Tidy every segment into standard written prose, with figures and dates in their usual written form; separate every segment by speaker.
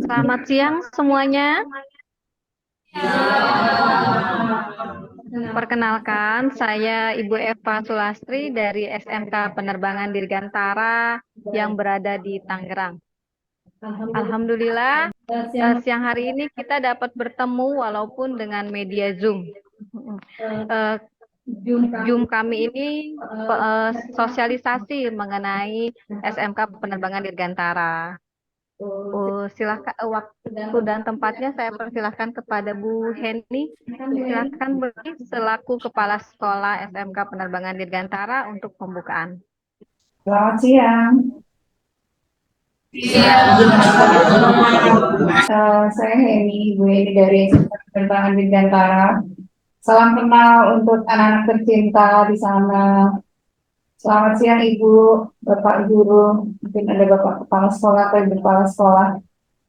Speaker 1: Selamat siang semuanya. Perkenalkan, saya Ibu Eva Sulastri dari SMK Penerbangan Dirgantara yang berada di Tangerang. Alhamdulillah, siang hari ini kita dapat bertemu walaupun dengan media Zoom. Eh, Zoom kami ini sosialisasi mengenai SMK Penerbangan Dirgantara. Silakan waktu dan tempatnya saya persilahkan kepada Bu Heni. Silakan Bu Heni selaku Kepala Sekolah SMK Penerbangan Dirgantara untuk pembukaan.
Speaker 2: Selamat siang. Saya Heni, Ibu Heni dari SMK Penerbangan Dirgantara. Salam kenal untuk anak-anak tercinta di sana. Selamat siang Ibu, Bapak Guru, mungkin ada Bapak Kepala Sekolah atau Ibu Kepala Sekolah.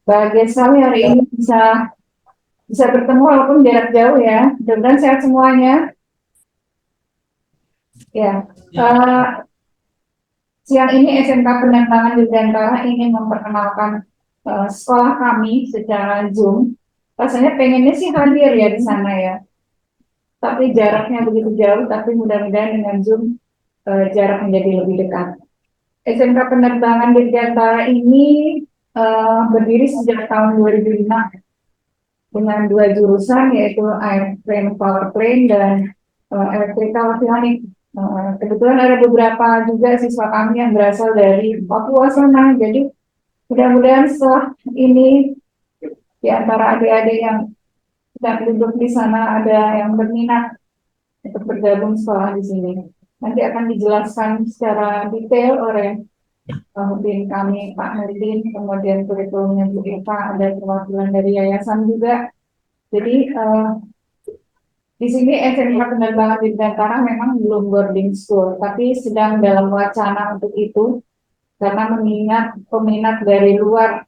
Speaker 2: Bahagia sekali hari ini bisa bertemu walaupun jarak jauh ya. Mudah-mudahan sehat semuanya. Ya, siang ini SMK Penerbangan Dirgantara ingin memperkenalkan sekolah kami secara Zoom. Rasanya pengennya sih hadir ya di sana ya. Tapi jaraknya begitu jauh, tapi mudah-mudahan dengan Zoom jarak menjadi lebih dekat. SMK Penerbangan Dirgantara ini berdiri sejak tahun 2005 dengan 2 jurusan yaitu Airplane Powerplane dan Electrical Avionics. Kebetulan ada beberapa juga siswa kami yang berasal dari Papua sana. Jadi mudah-mudahan setelah ini di antara adik-adik yang sedang duduk di sana ada yang berminat untuk bergabung sekolah di sini. Nanti akan dijelaskan secara detail oleh pemimpin kami Pak Nurdin, kemudian kurikulumnya Bu Eva, ada perwakilan dari yayasan juga. Jadi di sini SMK Penerbangan Dirgantara memang belum boarding school, tapi sedang dalam wacana untuk itu karena mengingat peminat dari luar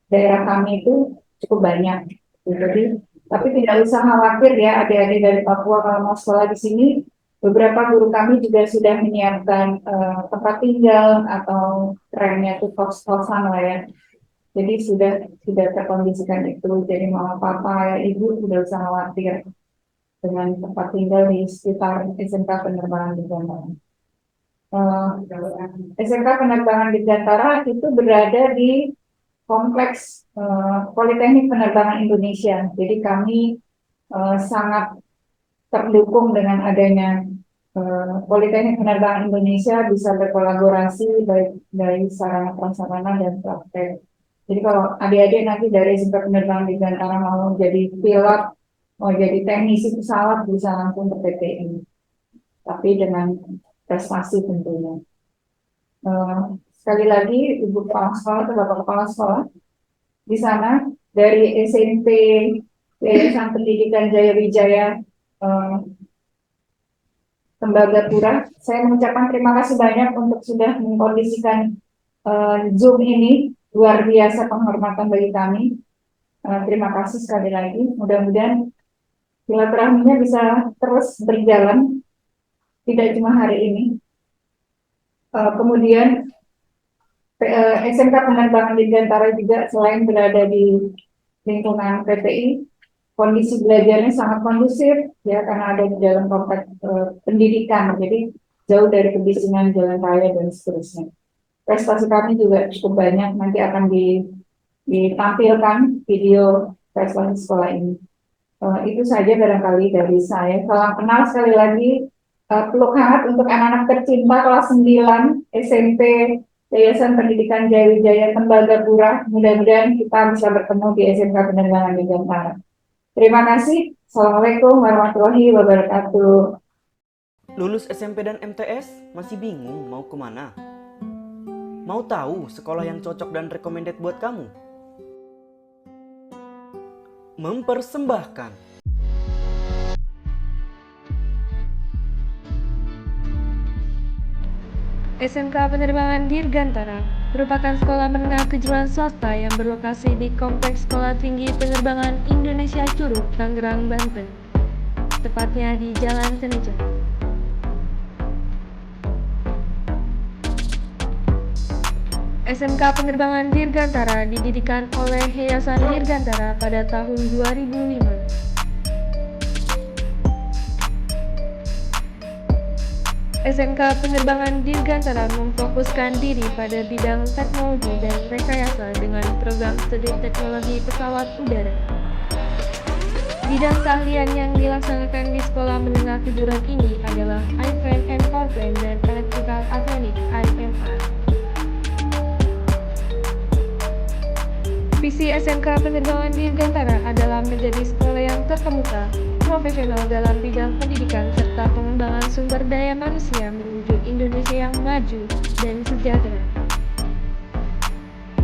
Speaker 2: daerah kami itu cukup banyak. Jadi, tapi tidak usah khawatir ya adik-adik dari Papua kalau mau sekolah di sini. Beberapa guru kami juga sudah menyiapkan tempat tinggal atau kerennya itu kos-kosan lah ya. Jadi sudah terkondisikan itu. Jadi mama papa ya ibu tidak usah khawatir dengan tempat tinggal di sekitar SMK Penerbangan Dirgantara. SMK Penerbangan Dirgantara itu berada di kompleks Politeknik Penerbangan Indonesia. Jadi kami sangat terdukung dengan adanya Politeknik Penerbangan Indonesia bisa berkolaborasi baik dari sarana prasarana dan praktek. Jadi kalau adik-adik nanti dari SMK Penerbangan Dirgantara mau jadi pilot, mau jadi teknisi pesawat bisa langsung ke PTI. Tapi dengan prestasi tentunya. Sekali lagi Ibu Kepala Sekolah atau Bapak Kepala Sekolah di sana dari SMP Yayasan Pendidikan Jaya Wijaya Tembagapura, saya mengucapkan terima kasih banyak untuk sudah mengkondisikan Zoom ini, luar biasa penghormatan bagi kami. Terima kasih sekali lagi, mudah-mudahan silaturahminya bisa terus berjalan, tidak cuma hari ini. Kemudian SMK Penerbangan Dirgantara juga selain berada di lingkungan PTI, kondisi belajarnya sangat kondusif ya karena ada di dalam kompleks pendidikan, jadi jauh dari kebisingan jalan raya dan seterusnya. Prestasi kami juga cukup banyak, nanti akan ditampilkan video prestasi sekolah ini. Itu saja barangkali dari saya. Salam kenal sekali lagi, peluk hangat untuk anak-anak tercinta kelas 9 SMP Yayasan Pendidikan Jaya Wijaya Tembagapura. Mudah-mudahan kita bisa bertemu di SMK Penerbangan Dirgantara. Terima kasih. Assalamualaikum warahmatullahi wabarakatuh.
Speaker 3: Lulus SMP dan MTS masih bingung mau kemana? Mau tahu sekolah yang cocok dan recommended buat kamu? Mempersembahkan
Speaker 4: SMK Penerbangan Dirgantara merupakan sekolah menengah kejuruan swasta yang berlokasi di Kompleks Sekolah Tinggi Penerbangan Indonesia Curug, Tangerang, Banten. Tepatnya di Jalan Teneja. SMK Penerbangan Dirgantara didirikan oleh Yayasan Dirgantara pada tahun 2005. SMK Penerbangan Dirgantara memfokuskan diri pada bidang teknologi dan rekayasa dengan program studi teknologi pesawat udara. Bidang keahlian yang dilaksanakan di sekolah menengah kejuruan ini adalah Airframe and Powerplane dan Electrical Avionics (IMA). Visi SMK Penerbangan Dirgantara adalah menjadi sekolah yang terkemuka, profesional dalam bidang pendidikan serta pengembangan sumber daya manusia menuju Indonesia yang maju dan sejahtera.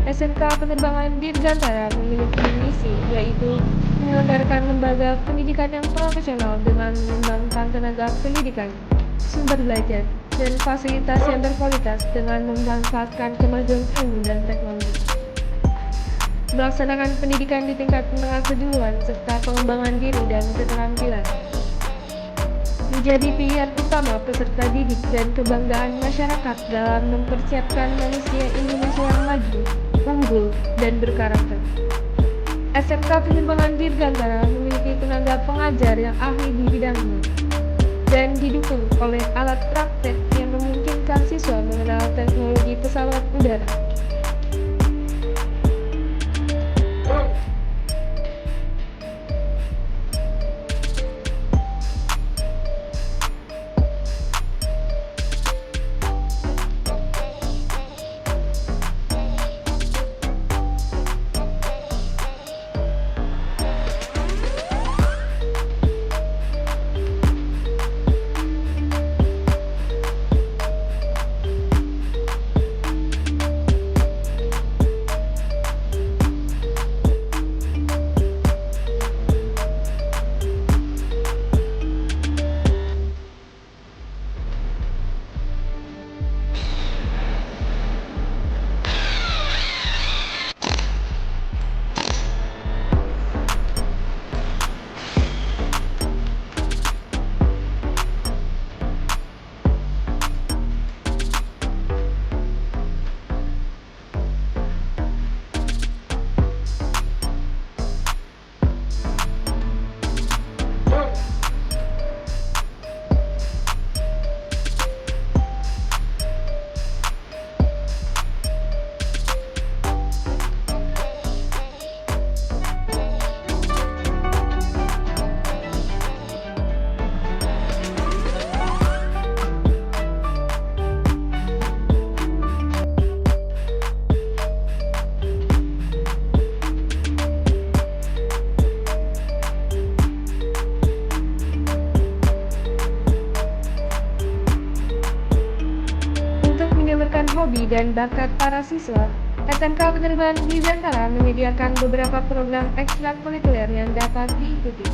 Speaker 4: SMK Penerbangan Dirgantara memiliki misi yaitu menyelenggarakan lembaga pendidikan yang profesional dengan mengembangkan tenaga pendidikan, sumber belajar, dan fasilitas yang berkualitas dengan memanfaatkan kemajuan ilmu dan teknologi. Melaksanakan pendidikan di tingkat menengah kejuruan serta pengembangan diri dan keterampilan menjadi pilihan utama peserta didik dan kebanggaan masyarakat dalam mempersiapkan manusia Indonesia yang maju, unggul, dan berkarakter. SMK Penerbangan Dirgantara memiliki tenaga pengajar yang ahli di bidangnya dan didukung oleh alat praktek yang memungkinkan siswa mengenal teknologi pesawat udara. Hobi dan bakat para siswa, SMK Penerbangan Dirgantara menyediakan beberapa program ekstrakurikuler yang dapat diikuti.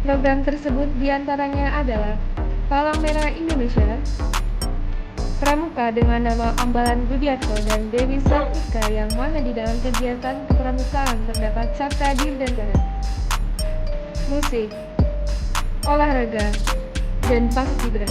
Speaker 4: Program tersebut diantaranya adalah Palang Merah Indonesia, Pramuka dengan nama Ambalan Budiarto dan Dewi Sartika, yang mana di dalam kegiatan kepramukaan terdapat Sabta Dirgantara, musik, olahraga, dan paskibra.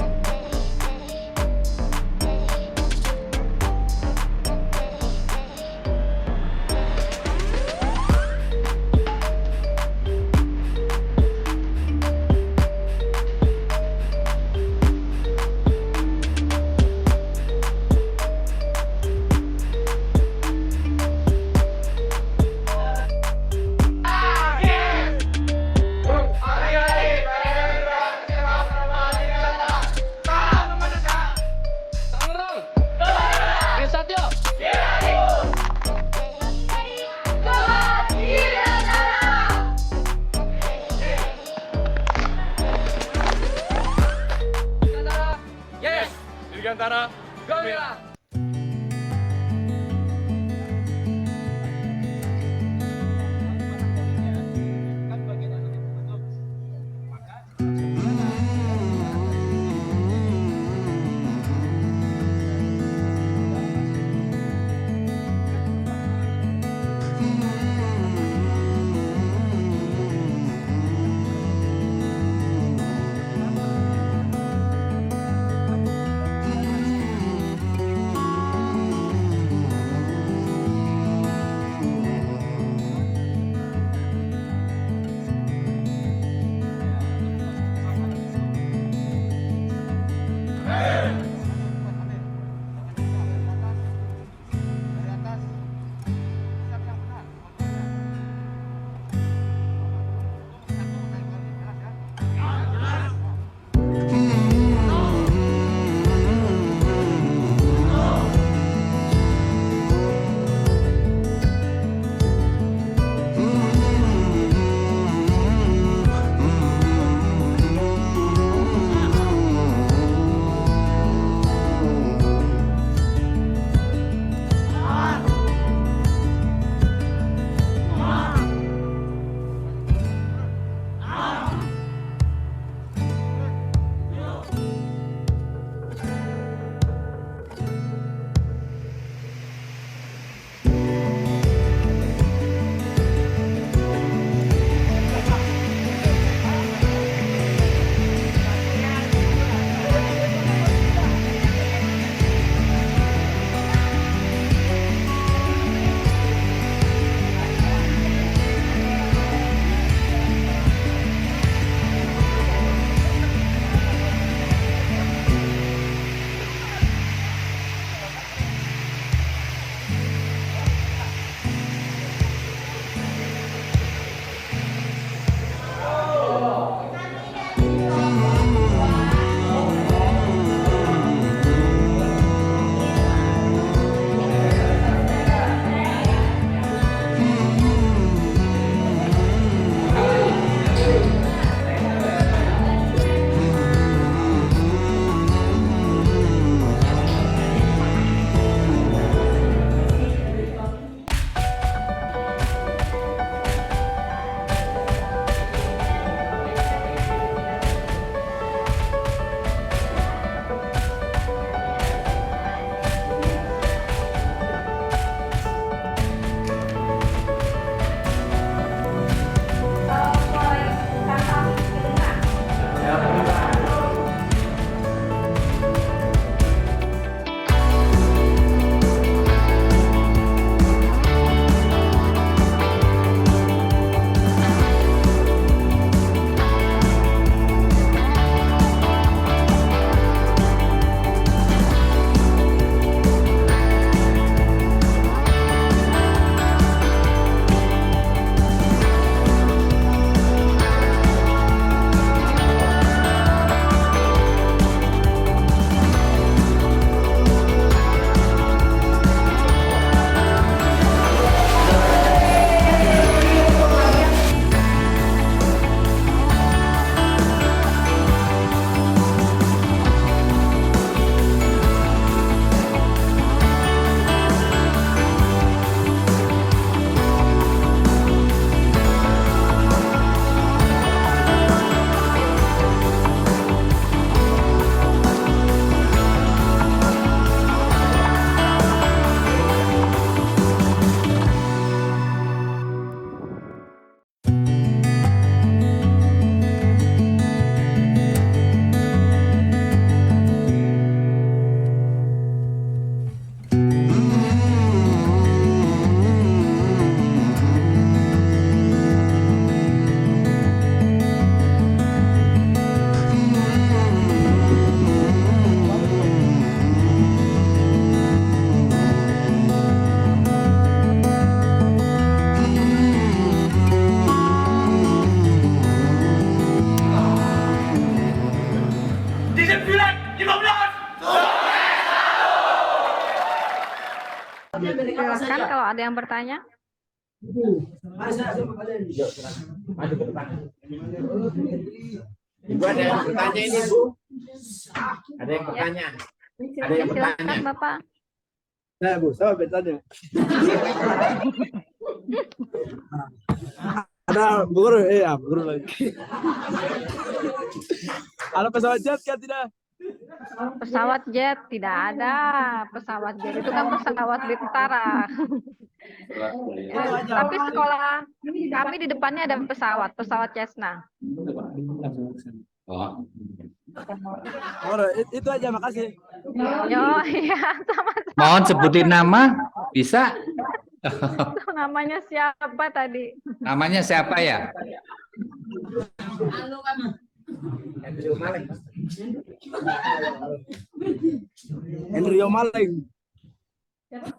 Speaker 5: Dirgantara, Gawira!
Speaker 1: Silakan kalau ada yang bertanya.
Speaker 6: Ibu ada yang bertanya ini, Bu? Ada yang bertanya? Ada yang
Speaker 1: Silakan
Speaker 6: bertanya?
Speaker 1: Bapak.
Speaker 7: Saya Bu, saya bertanya. Ada guru, guru lagi. Ada pesawat jet kan tidak?
Speaker 1: Pesawat jet tidak ada. Pesawat jet itu kan pesawat di tentara. Tapi sekolah kami di depannya ada pesawat Cessna.
Speaker 6: Oh.
Speaker 7: Oh, itu aja, makasih.
Speaker 1: Yo, iya, sama-sama.
Speaker 8: Mohon sebutin nama, bisa?
Speaker 1: Namanya siapa tadi?
Speaker 8: Namanya siapa ya?
Speaker 7: Henry Omaleng.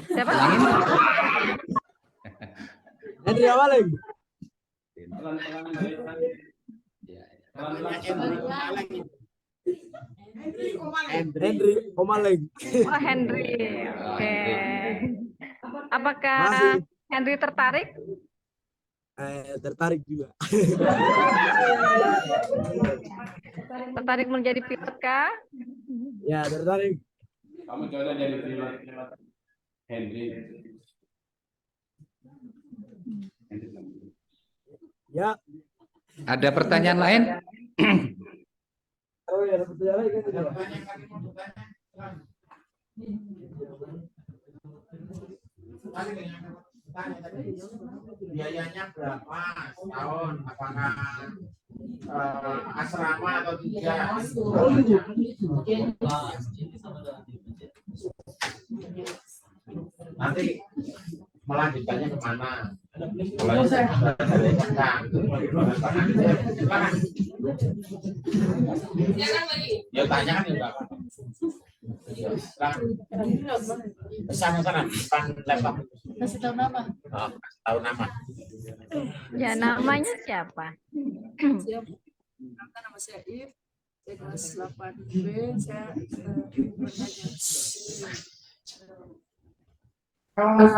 Speaker 1: Siapa?
Speaker 7: Henry Omaleng. Henry Omaleng.
Speaker 1: Oh, Henry. Oke. Apakah
Speaker 7: Masih.
Speaker 1: Henry tertarik?
Speaker 7: Tertarik juga.
Speaker 1: Tertarik menjadi pilot kah?
Speaker 7: Ya, tertarik.
Speaker 5: Kamu coba jadi pilot Henry.
Speaker 7: Ya.
Speaker 8: Ada pertanyaan lain?
Speaker 7: Oh ya, ada pertanyaan lagi kan?
Speaker 6: Biayanya berapa setahun? Apakah asrama atau tidak? Nanti melanjutkannya kemana? Kalau ya tanyakan ya Pak. Sana depan laptop.
Speaker 9: Kasih tahu nama.
Speaker 6: Oh, tahu nama.
Speaker 1: Ya, namanya siapa?
Speaker 9: Siap. Nama saya If. Saya kelas 8B. Saya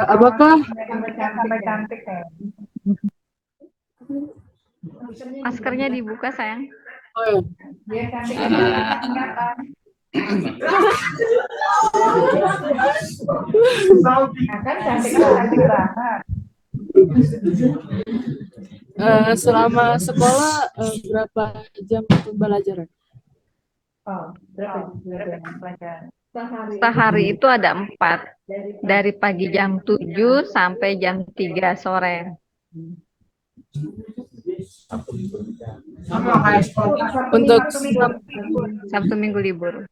Speaker 9: apakah
Speaker 2: Sampai cantik ya.
Speaker 1: Maskernya dibuka, sayang.
Speaker 2: Dia cantik kelihatan. Kan cantik banget.
Speaker 9: selama sekolah berapa jam pembelajaran?
Speaker 2: Oh, berapa pelajaran?
Speaker 1: Sehari itu ada 4. Dari pagi jam 7 sampai jam 3 sore.
Speaker 9: Untuk
Speaker 1: Sabtu Minggu libur.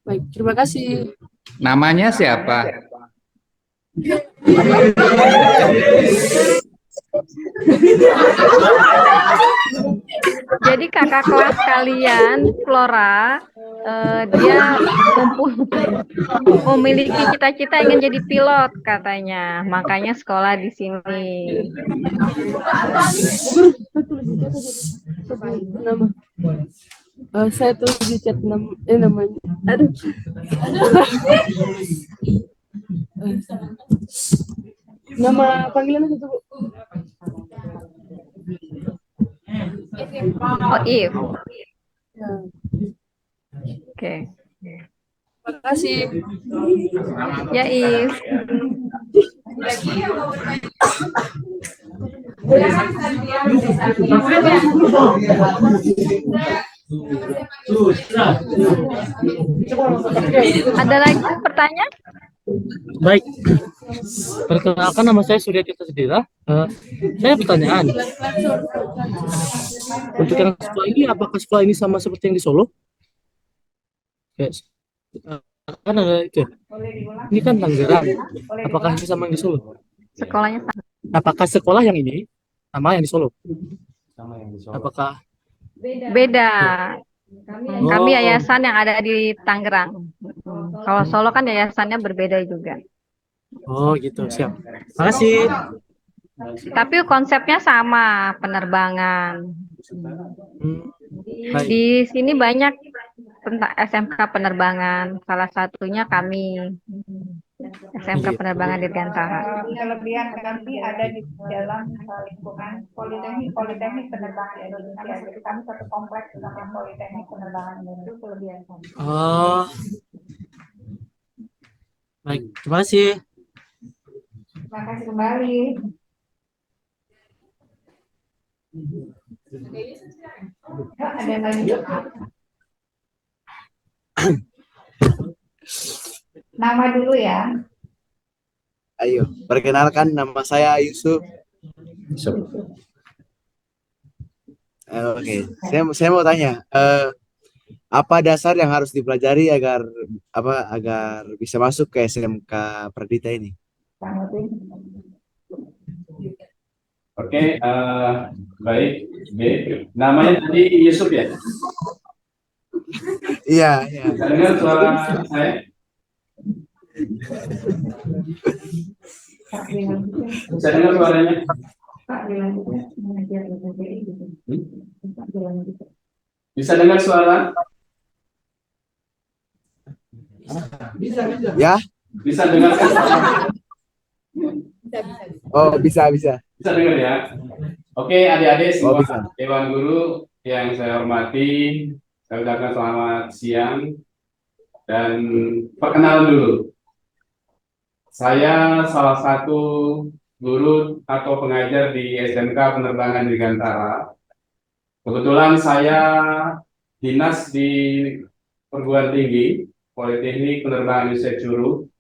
Speaker 9: baik, terima kasih.
Speaker 8: Namanya siapa?
Speaker 1: Jadi kakak kelas kalian, Flora, dia memiliki cita-cita ingin jadi pilot katanya, makanya sekolah di sini.
Speaker 9: Nama. Saya tulis di chat namanya. Aduh. Nama panggilannya itu, Bu.
Speaker 1: Oh, If.
Speaker 9: Ya.
Speaker 1: Oke.
Speaker 9: Terima kasih.
Speaker 1: Ya, If. Ada lagi pertanyaan?
Speaker 10: Baik, perkenalkan nama saya Surya Tirta Sedira. Saya pertanyaan, untuk yang sekolah ini, apakah sekolah ini sama seperti yang di Solo? Yes. Kan ada itu. Ini kan Tangerang. Apakah ini sama yang di Solo?
Speaker 1: Sekolahnya sama.
Speaker 10: Apakah sekolah yang ini sama yang di Solo? Apakah
Speaker 1: Beda. Kami yayasan yang ada di Tangerang. Kalau Solo kan yayasannya berbeda juga.
Speaker 10: Oh gitu, siap. Makasih.
Speaker 1: Tapi konsepnya sama, penerbangan.
Speaker 10: Baik.
Speaker 1: Di sini banyak tentang SMK penerbangan. Salah satunya kami. SMK Penerbangan Dirgantara.
Speaker 2: Kelebihan kami ada di dalam lingkungan Politeknik Penerbangan Indonesia. Jadi kami satu kompleks dengan Politeknik Penerbangan Indonesia. Itu kelebihan kami.
Speaker 10: Oh, baik, terima kasih.
Speaker 2: Terima kasih kembali. Ada yang lain? Nama dulu ya.
Speaker 7: Ayo, perkenalkan nama saya Yusuf. Oke, saya mau tanya, apa dasar yang harus dipelajari agar bisa masuk ke SMK Pradita ini?
Speaker 5: Oke, baik. B. Namanya tadi Yusuf ya?
Speaker 7: Iya.
Speaker 5: Bisa dengar suara saya? Bisa dengar suaranya? Bisa dengar suara?
Speaker 7: Ya?
Speaker 5: Bisa dengar suara?
Speaker 7: Oh, bisa.
Speaker 5: Bisa dengar ya? Oke, adik-adik semua
Speaker 7: bisa.
Speaker 5: Dewan Guru yang saya hormati, saya ucapkan selamat siang dan perkenalan dulu. Saya salah satu guru atau pengajar di SMK Penerbangan Dirgantara. Kebetulan saya dinas di perguruan tinggi Politeknik Penerbangan Indonesia Curug.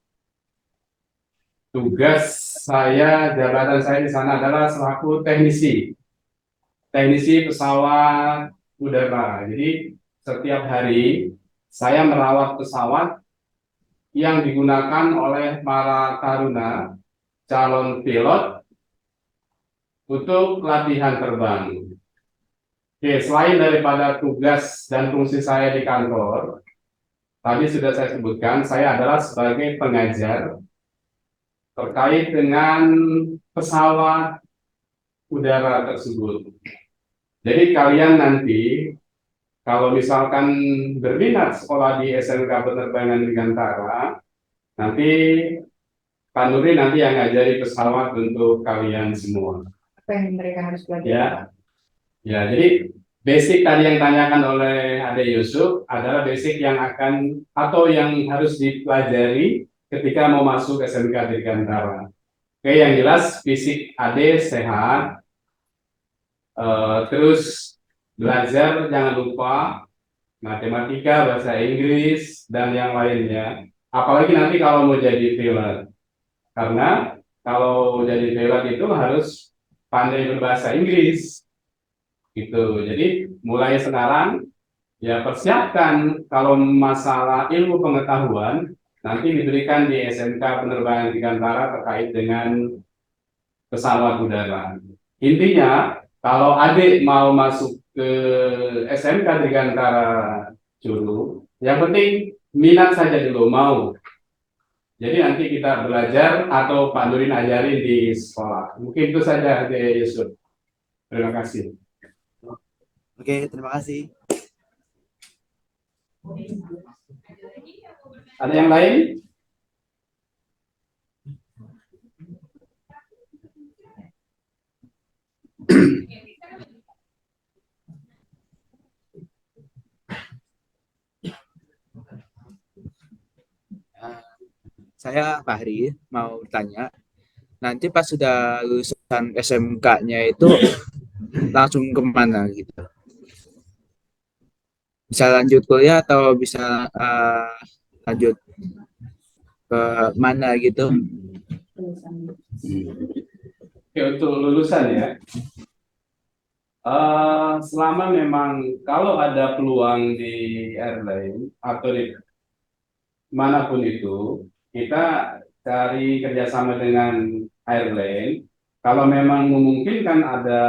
Speaker 5: Tugas saya, jabatan saya di sana adalah selaku teknisi pesawat udara. Jadi setiap hari saya merawat pesawat yang digunakan oleh para taruna calon pilot untuk latihan terbang. Oke, selain daripada tugas dan fungsi saya di kantor, tadi sudah saya sebutkan, saya adalah sebagai pengajar terkait dengan pesawat udara tersebut. Jadi kalian nanti kalau misalkan berminat sekolah di SMK Penerbangan Dirgantara, nanti Pak Nuri nanti yang ngajari pesawat untuk kalian semua.
Speaker 2: Apa yang mereka harus belajar?
Speaker 5: Ya, jadi basic tadi yang ditanyakan oleh Ade Yusuf adalah basic yang akan atau yang harus dipelajari ketika mau masuk SMK Dirgantara. Oke, yang jelas fisik Ade sehat, terus belajar jangan lupa matematika, bahasa Inggris, dan yang lainnya. Apalagi nanti kalau mau jadi pilot. Karena kalau jadi pilot itu harus pandai berbahasa Inggris. Gitu. Jadi mulai sekarang ya persiapkan kalau masalah ilmu pengetahuan nanti diberikan di SMK Penerbangan Dirgantara terkait dengan pesawat udara. Intinya kalau adik mau masuk ke SMK Dirgantara Curug, yang penting minat saja dulu, mau. Jadi nanti kita belajar atau Pak Nurin ajarin di sekolah. Mungkin itu saja, Adik Yusuf. Terima kasih.
Speaker 7: Oke, terima kasih.
Speaker 5: Ada yang lain?
Speaker 6: Saya Fahri mau bertanya, nanti pas sudah lulusan SMK-nya itu langsung kemana gitu? Bisa lanjut kuliah atau bisa lanjut ke mana gitu?
Speaker 5: Oke, untuk lulusan ya. Selama memang kalau ada peluang di airline atau di manapun itu, kita cari kerjasama dengan airline. Kalau memang memungkinkan ada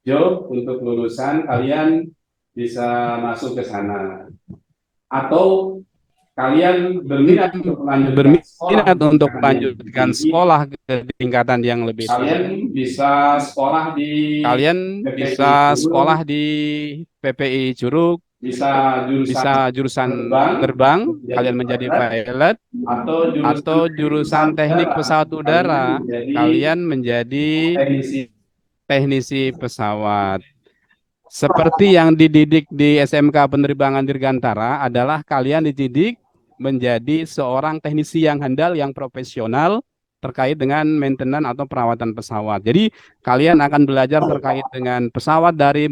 Speaker 5: job untuk lulusan, kalian bisa masuk ke sana. Atau kalian berminat untuk melanjutkan sekolah
Speaker 11: ke tingkatan yang lebih
Speaker 5: kalian bisa sekolah di
Speaker 11: PPI Curug
Speaker 5: bisa jurusan terbang, kalian menjadi pilot, atau jurusan teknik pesawat udara, kalian menjadi teknisi pesawat. Seperti yang dididik di SMK Penerbangan Dirgantara adalah kalian dididik menjadi seorang teknisi yang handal, yang profesional terkait dengan maintenance atau perawatan pesawat. Jadi kalian akan belajar terkait dengan pesawat dari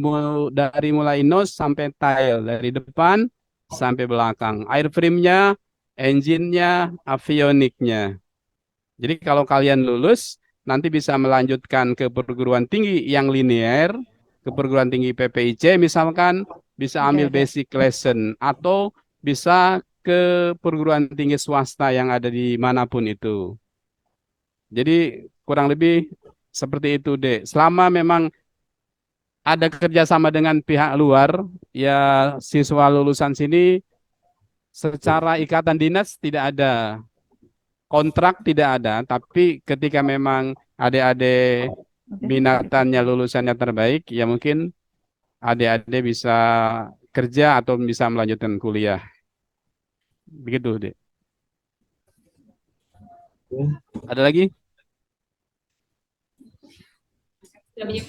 Speaker 5: mulai nose sampai tail, dari depan sampai belakang, airframe-nya, engine-nya, avioniknya. Jadi kalau kalian lulus, nanti bisa melanjutkan ke perguruan tinggi yang linear, ke perguruan tinggi PPIC misalkan, bisa ambil basic lesson, atau bisa ke perguruan tinggi swasta yang ada di manapun itu. Jadi kurang lebih seperti itu, Dek. Selama memang ada kerjasama dengan pihak luar, ya siswa lulusan sini secara ikatan dinas tidak ada, kontrak tidak ada, tapi ketika memang adik-adik minatannya lulusannya terbaik, ya mungkin adik-adik bisa kerja atau bisa melanjutkan kuliah. Begitu, Dek. Ada lagi?
Speaker 11: Oke,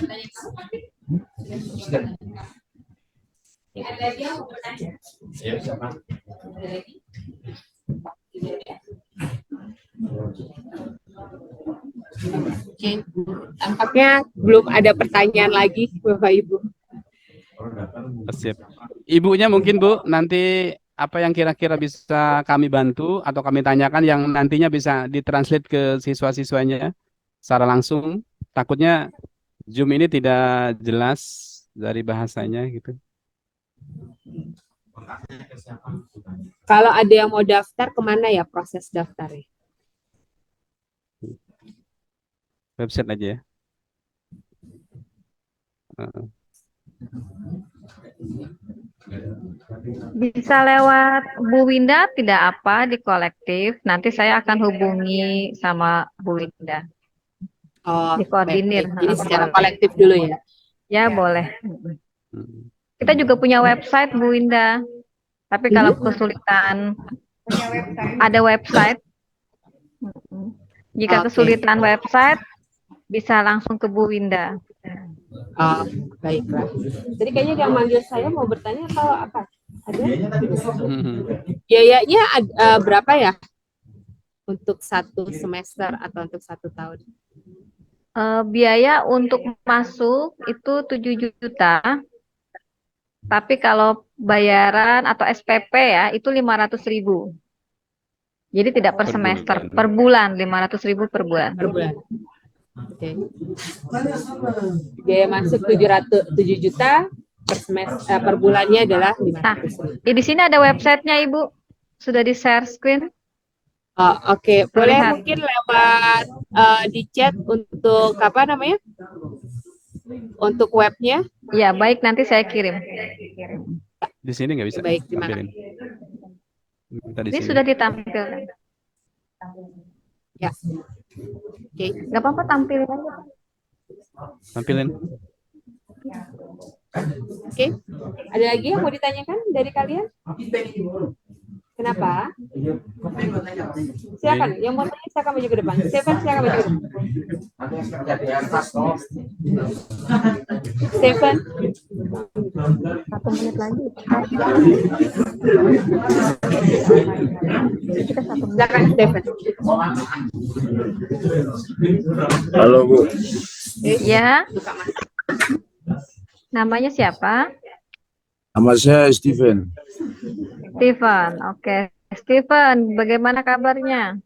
Speaker 11: tampaknya belum ada pertanyaan lagi, Bapak Ibu.
Speaker 5: Siap. Ibunya mungkin, Bu, nanti apa yang kira-kira bisa kami bantu atau kami tanyakan yang nantinya bisa ditranslate ke siswa-siswanya secara langsung. Takutnya Zoom ini tidak jelas dari bahasanya gitu.
Speaker 11: Kalau ada yang mau daftar, kemana ya proses daftarnya?
Speaker 5: Website aja ya.
Speaker 1: Bisa lewat Bu Winda, tidak apa, di kolektif. Nanti saya akan hubungi sama Bu Winda.
Speaker 11: Oh,
Speaker 1: dikoordinir.
Speaker 11: baik. Jadi secara kolektif dulu ya?
Speaker 1: Ya, boleh. Kita juga punya website, Bu Winda. Tapi kalau kesulitan, ada website. Jika kesulitan website, bisa langsung ke Bu Winda.
Speaker 11: Oh, baiklah. Jadi kayaknya yang manggil saya mau bertanya atau apa? Ada? Biayanya berapa ya? Untuk 1 semester atau untuk 1 tahun?
Speaker 1: Biaya untuk masuk itu 7 juta. Tapi kalau bayaran atau SPP ya, itu 500.000. Jadi tidak per semester, per bulan, 500.000 per bulan.
Speaker 11: Per bulan. Oke. Biaya masuk 7 juta per semester, per bulannya adalah 500.000.
Speaker 1: Di sini ada websitenya, Ibu. Sudah di share screen.
Speaker 11: Oh, oke. Boleh
Speaker 1: Terlihat.
Speaker 11: mungkin lewat di chat untuk apa namanya? Untuk webnya?
Speaker 1: Ya, baik, nanti saya kirim.
Speaker 5: Di sini nggak bisa.
Speaker 11: Baik, terima
Speaker 5: tampilin.
Speaker 1: Ini sudah ditampilkan.
Speaker 11: Ya. Oke.
Speaker 1: Nggak apa-apa, tampilin aja.
Speaker 5: Tampilin.
Speaker 11: Oke. Ada lagi yang mau ditanyakan dari kalian? Kenapa? Silakan, yang mau tanya silakan maju ke depan. Stephen, silakan maju ke depan. Stephen.
Speaker 1: 1 menit lagi.
Speaker 11: Silakan, Stephen.
Speaker 7: Halo, Bu.
Speaker 1: Ya. Namanya siapa?
Speaker 7: Nama saya Steven.
Speaker 1: Steven. Oke. Steven, bagaimana kabarnya?